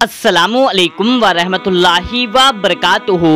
अस्सलामु अलैकुम व रहमतुल्लाहि व बरकातुहू।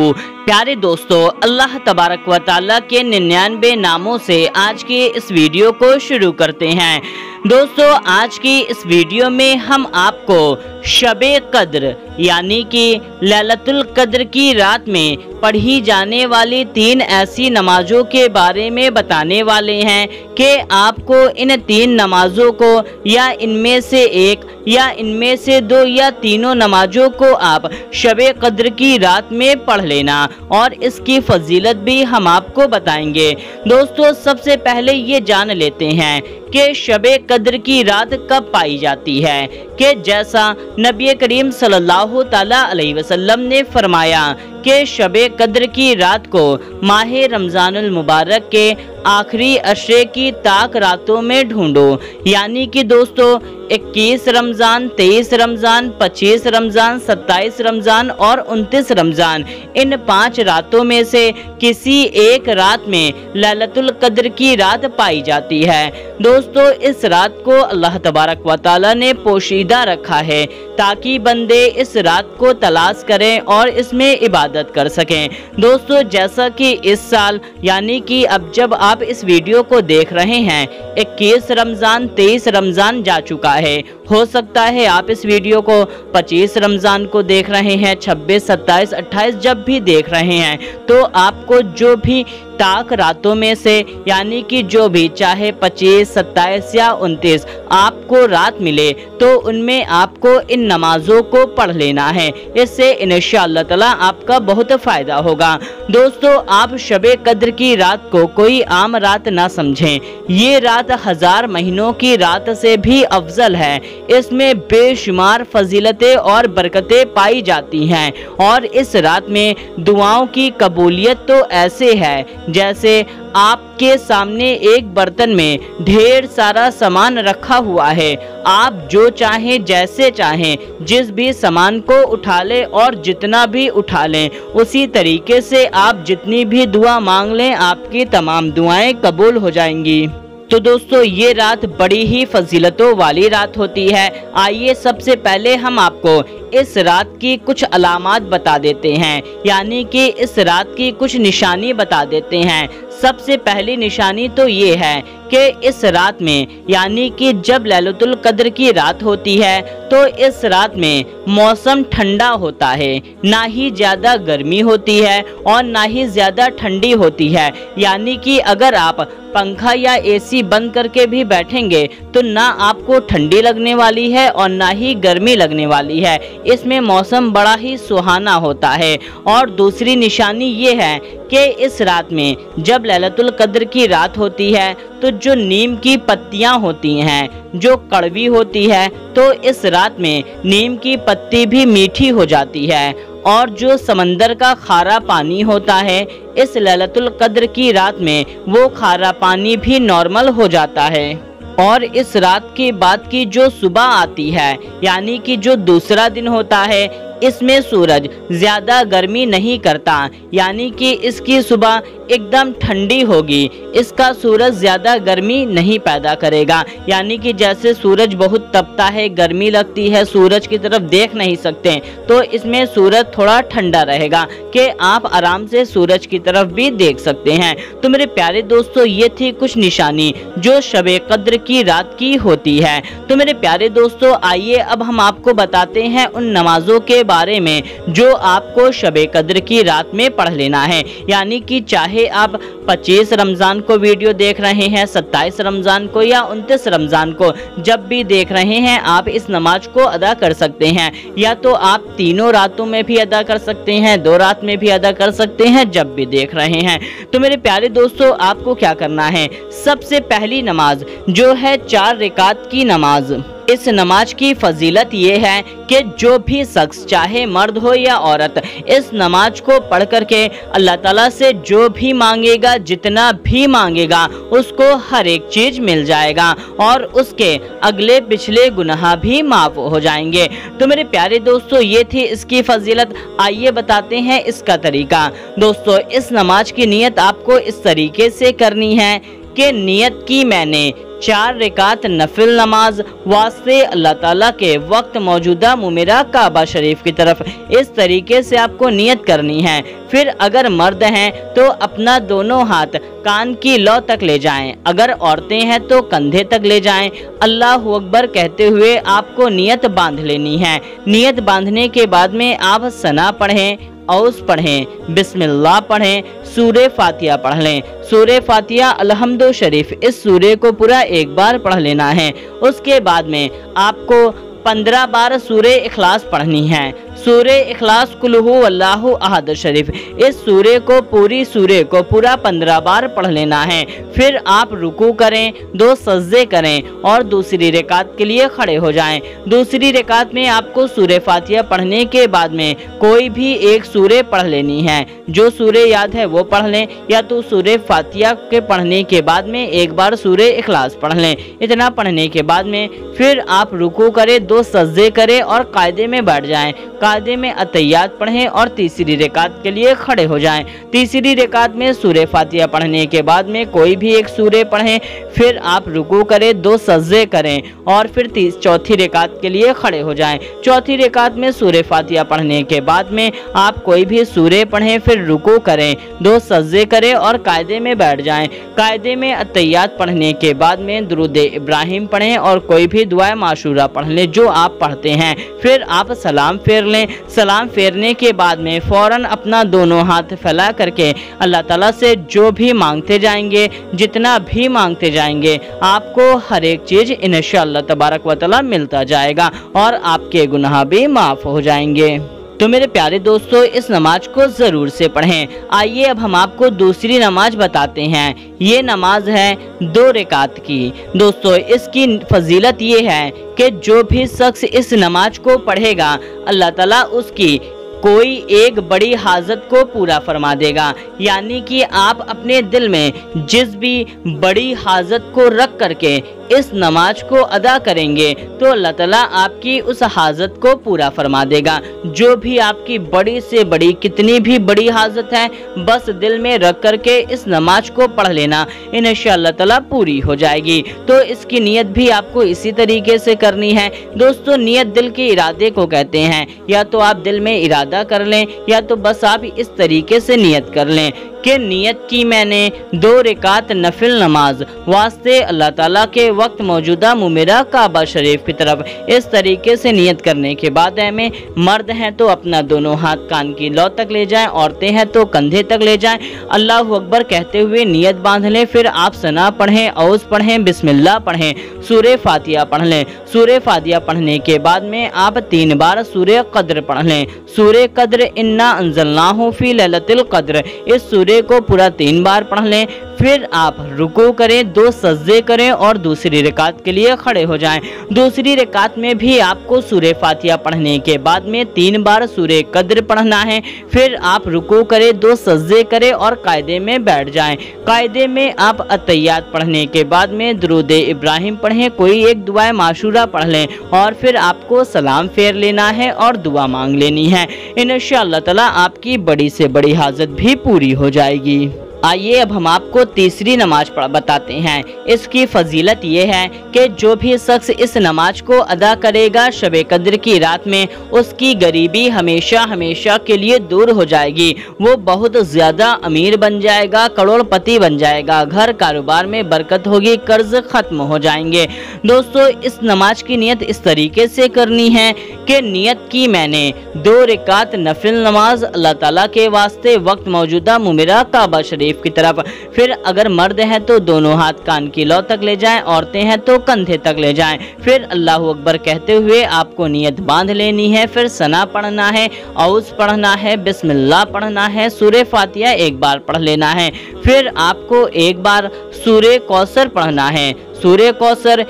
प्यारे दोस्तों, अल्लाह तबारक व तआला के 99 नामों से आज के इस वीडियो को शुरू करते हैं। दोस्तों, आज की इस वीडियो में हम आपको शबे कद्र यानी कि लैलतुल कद्र की रात में पढ़ी जाने वाली 3 ऐसी नमाजों के बारे में बताने वाले हैं कि आपको इन 3 नमाजों को या इनमें से एक या इनमें से 2 या तीनों नमाजों को आप शबे कद्र की रात में पढ़ लेना और इसकी फजीलत भी हम आपको बताएंगे। दोस्तों, सबसे पहले ये जान लेते हैं कि शबे कद्र की रात कब पाई जाती है। कि जैसा नबी करीम सल्लल्लाहु ताला अलैहि वसल्लम ने फरमाया कि शबे कद्र की रात को माह रमज़ानुल मुबारक के आखिरी अशरे की ताक रातों में ढूंढो। यानी कि दोस्तों 21 रमज़ान, 23 रमज़ान, 25 रमज़ान, 27 रमज़ान और 29 रमज़ान, इन 5 रातों में से किसी एक रात में लैलतुल कद्र की रात पाई जाती है। दोस्तों, इस रात को अल्लाह तबारक व तआला ने पोशीदा रखा है ताकि बंदे इस रात को तलाश करें और इसमें इबादत कर सकें। दोस्तों, जैसा कि इस साल यानी कि अब जब आप इस वीडियो को देख रहे हैं 21 रमज़ान, 23 रमज़ान जा चुका है। हो सकता है आप इस वीडियो को 25 रमज़ान को देख रहे हैं, 26, 27, 28 जब भी देख रहे हैं तो आपको जो भी ताक रातों में से यानी कि जो भी चाहे 25, 27 या 29 आपको रात मिले तो उनमें आपको इन नमाजों को पढ़ लेना है। इससे इंशाअल्लाह ताला आपका बहुत फ़ायदा होगा। दोस्तों, आप शबे कद्र की रात को कोई आम रात ना समझें। ये रात 1000 महीनों की रात से भी अफजल है। इसमें बेशुमार फजीलतें और बरकतें पाई जाती हैं और इस रात में दुआओं की कबूलियत तो ऐसे है जैसे आपके सामने एक बर्तन में ढेर सारा सामान रखा हुआ है। आप जो चाहें जैसे चाहें जिस भी सामान को उठा लें और जितना भी उठा लें उसी तरीके से आप जितनी भी दुआ मांग लें आपकी तमाम दुआएं कबूल हो जाएंगी। तो दोस्तों, ये रात बड़ी ही फजीलतों वाली रात होती है। आइए सबसे पहले हम आपको इस रात की कुछ अलामात बता देते हैं, यानी कि इस रात की कुछ निशानी बता देते हैं। सबसे पहली निशानी तो ये है कि इस रात में यानी कि जब लैलतुल कद्र की रात होती है तो इस रात में मौसम ठंडा होता है, ना ही ज़्यादा गर्मी होती है और ना ही ज़्यादा ठंडी होती है। यानी कि अगर आप पंखा या एसी बंद करके भी बैठेंगे तो ना आपको ठंडी लगने वाली है और ना ही गर्मी लगने वाली है। इसमें मौसम बड़ा ही सुहाना होता है। और दूसरी निशानी ये है कि इस रात में जब लैलतुल कद्र की रात होती है तो जो नीम की पत्तियां होती हैं जो कड़वी होती है तो इस रात में नीम की पत्ती भी मीठी हो जाती है और जो समंदर का खारा पानी होता है इस लैलतुल कद्र की रात में वो खारा पानी भी नॉर्मल हो जाता है। और इस रात के बाद की जो सुबह आती है यानी कि जो दूसरा दिन होता है इसमें सूरज ज़्यादा गर्मी नहीं करता, यानी कि इसकी सुबह एकदम ठंडी होगी। इसका सूरज ज़्यादा गर्मी नहीं पैदा करेगा, यानी कि जैसे सूरज बहुत तपता है, गर्मी लगती है, सूरज की तरफ देख नहीं सकते, तो इसमें सूरज थोड़ा ठंडा रहेगा कि आप आराम से सूरज की तरफ भी देख सकते हैं। तो मेरे प्यारे दोस्तों, ये थी कुछ निशानी जो शबे कद्र की रात की होती है। तो मेरे प्यारे दोस्तों, आइए अब हम आपको बताते हैं उन नमाजों के बारे में जो आपको शबे कद्र की रात में पढ़ लेना है। यानी कि चाहे आप 25 रमज़ान को वीडियो देख रहे हैं, 27 रमज़ान को या 29 रमज़ान को, जब भी देख रहे हैं आप इस नमाज को अदा कर सकते हैं। या तो आप तीनों रातों में भी अदा कर सकते हैं, 2 रात में भी अदा कर सकते हैं, जब भी देख रहे हैं। तो मेरे प्यारे दोस्तों, आपको क्या करना है, सबसे पहली नमाज जो है 4 रकात की नमाज। इस नमाज की फजीलत ये है कि जो भी शख्स चाहे मर्द हो या औरत इस नमाज को पढ़ करके अल्लाह ताला से जो भी मांगेगा, जितना भी मांगेगा, उसको हर एक चीज मिल जाएगा और उसके अगले पिछले गुनाह भी माफ हो जाएंगे। तो मेरे प्यारे दोस्तों, ये थी इसकी फजीलत। आइए बताते हैं इसका तरीका। दोस्तों, इस नमाज की नियत आपको इस तरीके से करनी है कि नियत की मैंने 4 रकात नफिल नमाज वास्ते अल्लाह ताला के वक्त मौजूदा मुमेरा काबा शरीफ की तरफ। इस तरीके से आपको नियत करनी है। फिर अगर मर्द हैं तो अपना दोनों हाथ कान की लौ तक ले जाएं, अगर औरतें हैं तो कंधे तक ले जाएं। अल्लाहु अकबर कहते हुए आपको नियत बांध लेनी है। नियत बांधने के बाद में आप सना पढ़ें, औस पढ़ें, बिस्मिल्लाह पढ़ें, सूरे फातिहा पढ़ लें। सूरे फातिहा अलहम्दु शरीफ इस सूरे को पूरा एक बार पढ़ लेना है। उसके बाद में आपको 15 बार सूरे इखलास पढ़नी है। सूरे इखलास कुल हु अल्लाहु अहद शरीफ इस सूरे को पूरा 15 बार पढ़ लेना है। फिर आप रुकू करें, 2 सजदे करें और दूसरी रकात के लिए खड़े हो जाएं। दूसरी रकात में आपको सूरे फातिहा पढ़ने के बाद में कोई भी एक सूरे पढ़ लेनी है। जो सूरे याद है वो पढ़ लें, या तो सूरे फातिहा के पढ़ने के बाद में एक बार सूरे इखलास पढ़ लें। इतना पढ़ने के बाद में फिर आप रुकू करें, 2 सजदे करें और कायदे में बैठ जाएं। कायदे में अतहियात पढ़ें और तीसरी रकात के लिए खड़े हो जाएं। तीसरी रकात में सूरे फातिहा पढ़ने के बाद में कोई भी एक सूरे पढ़ें। फिर आप रुकू करें, 2 सजदे करें और फिर चौथी रकात के लिए खड़े हो जाएं। चौथी रकात में सूरे फातिहा पढ़ने के बाद में आप कोई भी सूरे पढ़ें, फिर रुकू करें, 2 सजदे करें और कायदे में बैठ जाएं। कायदे में अतहियात पढ़ने के बाद में दुरूद इब्राहिम पढ़ें और कोई भी दुआ माशूरा पढ़ लें जो आप पढ़ते हैं। फिर आप सलाम फेर लें। सलाम फेरने के बाद में फौरन अपना दोनों हाथ फैला करके अल्लाह ताला से जो भी मांगते जाएंगे, जितना भी मांगते जाएंगे, आपको हर एक चीज़ इंशाअल्लाह तबारक व तआला मिलता जाएगा और आपके गुनाह भी माफ़ हो जाएंगे। तो मेरे प्यारे दोस्तों, इस नमाज को ज़रूर से पढ़ें। आइए अब हम आपको दूसरी नमाज बताते हैं। ये नमाज है 2 रकात की। दोस्तों, इसकी फजीलत ये है कि जो भी शख्स इस नमाज को पढ़ेगा अल्लाह ताला उसकी कोई एक बड़ी हाजत को पूरा फरमा देगा। यानी कि आप अपने दिल में जिस भी बड़ी हाजत को रख करके इस नमाज को अदा करेंगे तो अल्लाह ताला आपकी उस हाजत को पूरा फरमा देगा। जो भी आपकी बड़ी से बड़ी कितनी भी बड़ी हाजत है, बस दिल में रख करके इस नमाज को पढ़ लेना, इंशाअल्लाह ताला पूरी हो जाएगी। तो इसकी नियत भी आपको इसी तरीके से करनी है। दोस्तों, नियत दिल के इरादे को कहते हैं। या तो आप दिल में इरादा कर लें या तो बस आप इस तरीके से नियत कर लें कि नियत की मैंने 2 रकात नफिल नमाज वास्ते अल्लाह ताला के वक्त मौजूदा मुमेरा काबा शरीफ की तरफ। इस तरीके से नियत करने के बाद में मर्द हैं तो अपना दोनों हाथ कान की लौ तक ले जाएं, औरतें हैं तो कंधे तक ले जाएं। अल्लाहु अकबर कहते हुए नियत बांध लें। फिर आप सना पढ़ें, औस पढ़ें, बिस्मिल्लाह पढ़ें, सूरे फातिहा पढ़ लें। सूरे फातिहा पढ़ने के बाद में आप 3 बार सूरे कद्र पढ़ लें। सूरे कद्र इन्ना अंज़लनाहु फी लैलतिल कद्र इस सूरे को पूरा 3 बार पढ़ लें। फिर आप रुकू करें, 2 सजदे करें और दूसरी रकात के लिए खड़े हो जाएं। दूसरी रकात में भी आपको सूरे फातिहा पढ़ने के बाद में 3 बार सूरे कद्र पढ़ना है। फिर आप रुकू करें, 2 सजदे करें और कायदे में बैठ जाएं। कायदे में आप अतहियात पढ़ने के बाद में दुरूद इब्राहिम पढ़ें, कोई एक दुआ माशूरा पढ़ लें और फिर आपको सलाम फेर लेना है और दुआ मांग लेनी है। इंशाअल्लाह ताला आपकी बड़ी से बड़ी हाजत भी पूरी हो जाएगी। आइए अब हम आपको तीसरी नमाज बताते हैं। इसकी फजीलत ये है कि जो भी शख्स इस नमाज को अदा करेगा शब कद्र की रात में, उसकी गरीबी हमेशा हमेशा के लिए दूर हो जाएगी। वो बहुत ज़्यादा अमीर बन जाएगा, करोड़पति बन जाएगा, घर कारोबार में बरकत होगी, कर्ज ख़त्म हो जाएंगे। दोस्तों, इस नमाज की नियत इस तरीके से करनी है कि नियत की मैंने 2 रकात नफिल नमाज अल्लाह ताला के वास्ते वक्त मौजूदा मुमेरा काबा शरीफ की तरफ। फिर अगर मर्द हैं तो दोनों हाथ कान की लौ तक ले जाएं, औरतें हैं तो कंधे तक ले जाएं। फिर अल्लाहु अकबर कहते हुए आपको नियत बांध लेनी है। फिर सना पढ़ना है, औस पढ़ना है, बिस्मिल्लाह पढ़ना है, सूरे फातिहा एक बार पढ़ लेना है। फिर आपको एक बार सूरे कौसर पढ़ना है। सूरे कौसर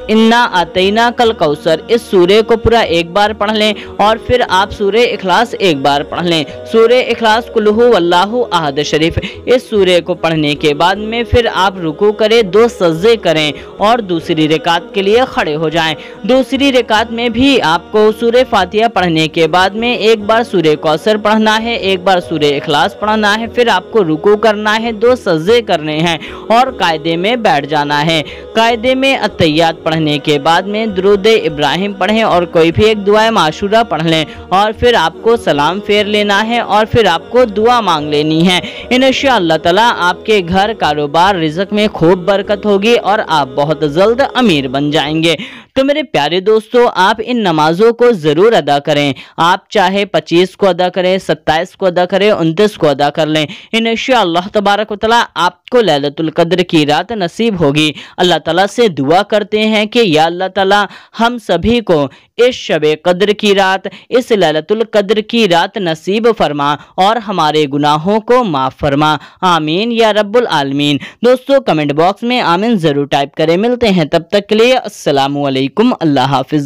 इन्ना आतैना कल कौसर, इस सूर्य को पूरा एक बार पढ़ लें और फिर आप सूर्य इखलास एक बार पढ़ लें। सूर्य इखलास कुल हु वल्लाहु अहद शरीफ, इस सूर्य को पढ़ने के बाद में फिर आप रुकू करें, 2 सज्जे करें और दूसरी रकात के लिए खड़े हो जाएं। दूसरी रकात में भी आपको सूर्य फातिहा पढ़ने के बाद में एक बार सूर्य कौसर पढ़ना है, एक बार सूर्य इखलास पढ़ना है, फिर आपको रुकू करना है, 2 सज्जे करने हैं और कायदे में बैठ जाना है। कायदे में अत्तहियात पढ़ने के बाद में दुरूद इब्राहिम पढ़ें और कोई भी एक दुआ माशूरा पढ़ लें और फिर आपको सलाम फेर लेना है और फिर आपको दुआ मांग लेनी है। इंशाअल्लाह ताला आपके घर, कारोबार, रिज़्क में खूब बरकत होगी और आप बहुत जल्द अमीर बन जाएंगे। तो मेरे प्यारे दोस्तों, आप इन नमाजों को ज़रूर अदा करें। आप चाहे 25 को अदा करें, 27 को अदा करें, 29 को अदा कर लें। इंशाअल्लाह तबारक व तआला आपको लैलतुल कद्र की रात नसीब होगी। अल्लाह ताला से दुआ करते हैं कि या अल्लाह ताला हम सभी को इस शबे कद्र की रात, इस लैलतुल कद्र की रात नसीब फरमा और हमारे गुनाहों को माफ़ फरमा। आमीन या रब्बुल आलमीन। दोस्तों, कमेंट बॉक्स में आमीन ज़रूर टाइप करें। मिलते हैं तब तक के लिए। अस्सलामु अलैकुम। अल्लाह हाफिज़।